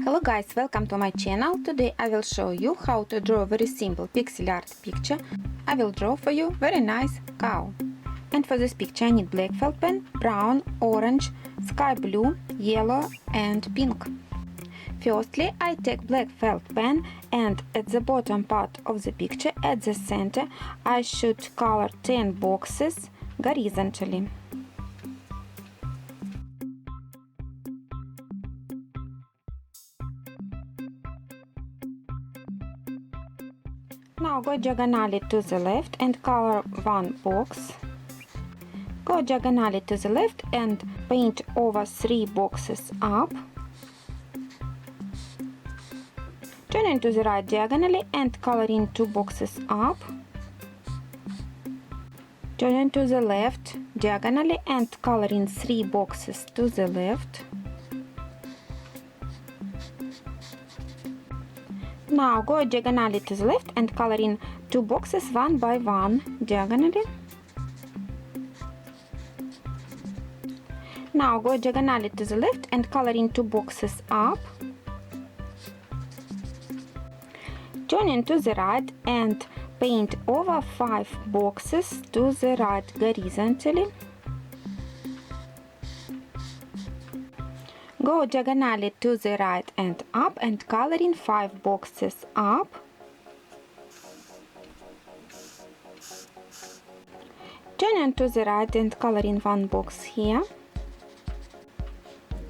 Hello guys, welcome to my channel. Today I will show you how to draw a very simple pixel art picture. I will draw for you very nice cow. And for this picture I need black felt pen, brown, orange, sky blue, yellow and pink. Firstly, I take black felt pen and at the bottom part of the picture, at the center, I should color 10 boxes horizontally. Now go diagonally to the left and color one box. Go diagonally to the left and paint over 3 boxes up. Turn into the right diagonally and color in 2 boxes up. Turn into the left diagonally and color in 3 boxes to the left. Now go diagonally to the left and color in 2 boxes one by one diagonally. Now go diagonally to the left and color in 2 boxes up. Turn into the right and paint over 5 boxes to the right horizontally. Go diagonally to the right and up and color in 5 boxes up. Turn into the right and color in 1 box here.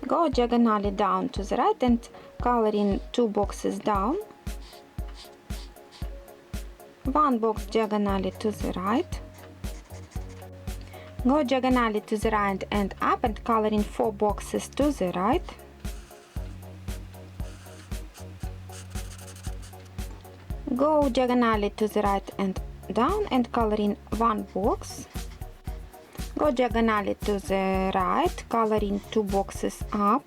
Go diagonally down to the right and color in 2 boxes down. 1 box diagonally to the right. Go diagonally to the right and up and color in 4 boxes to the right. Go diagonally to the right and down and color in 1 box. Go diagonally to the right, color in 2 boxes up.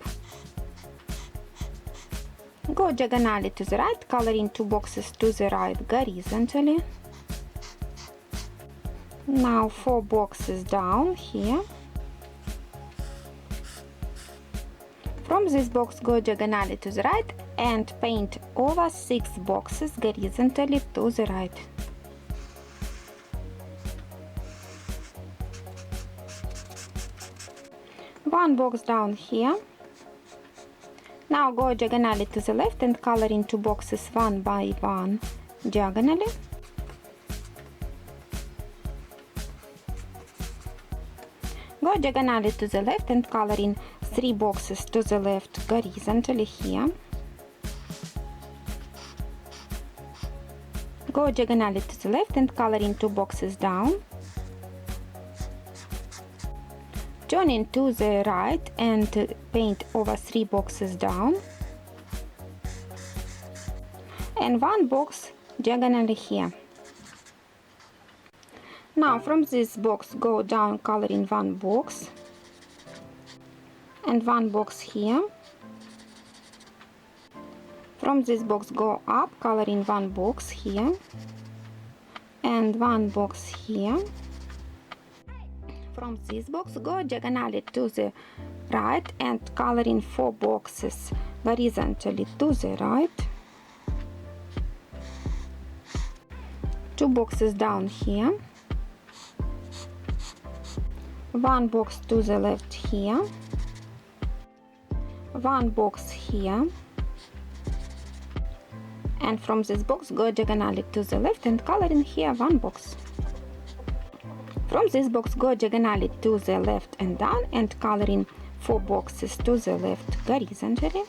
Go diagonally to the right, color in 2 boxes to the right horizontally. Now 4 boxes down here. From this box go diagonally to the right and paint over 6 boxes horizontally to the right. One box down here. Now go diagonally to the left and color in 2 boxes one by one diagonally. Go diagonally to the left and color in 3 boxes to the left horizontally here. Go diagonally to the left and color in 2 boxes down. Turn into the right and paint over 3 boxes down. And 1 box diagonally here. Now from this box go down, color in 1 box and 1 box here. From this box go up, color in 1 box here and 1 box here. From this box go diagonally to the right and color in 4 boxes horizontally to the right. 2 boxes down here. 1 box to the left here. 1 box here. And from this box go diagonally to the left and color in here 1 box. From this box go diagonally to the left and down and color in 4 boxes to the left horizontally.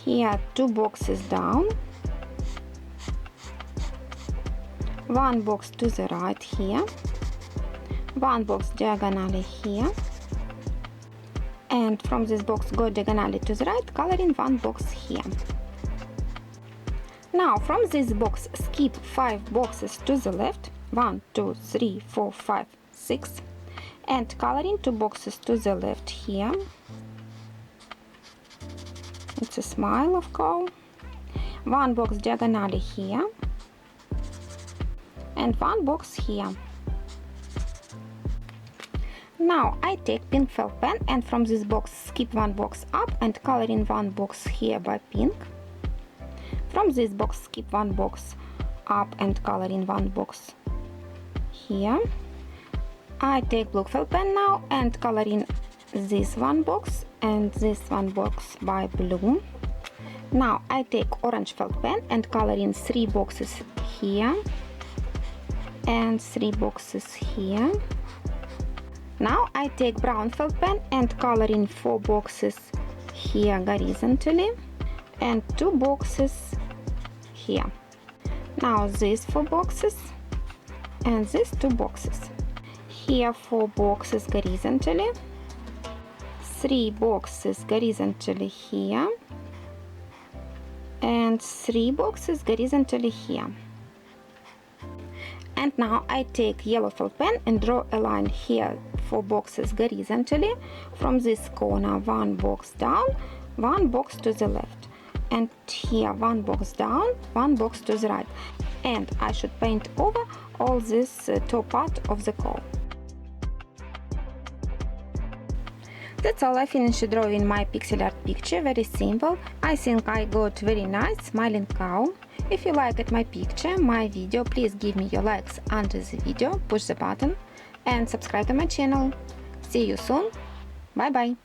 Here 2 boxes down. 1 box to the right here. 1 box diagonally here. And from this box go diagonally to the right, color in 1 box here. Now from this box skip 5 boxes to the left, 1, 2, 3, 4, 5, 6, and color in 2 boxes to the left here. It's a smile of cow. 1 box diagonally here and 1 box here. Now I take pink felt pen and from this box skip one box up and color in one box here by pink. From this box skip one box up and color in one box here. I take blue felt pen now and color in this one box and this one box by blue. Now I take orange felt pen and color in 3 boxes here and 3 boxes here. Now I take brown felt pen and color in 4 boxes here horizontally and 2 boxes here. Now these 4 boxes and these 2 boxes. Here 4 boxes horizontally, 3 boxes horizontally here and 3 boxes horizontally here. And now I take yellow felt pen and draw a line here, 4 boxes horizontally, from this corner 1 box down, 1 box to the left, and here 1 box down, 1 box to the right, and I should paint over all this top part of the cow. That's all. I finished drawing my pixel art picture, very simple. I think I got very nice smiling cow. If you liked my picture, my video, please give me your likes under the video, push the button and subscribe to my channel. See you soon. Bye bye.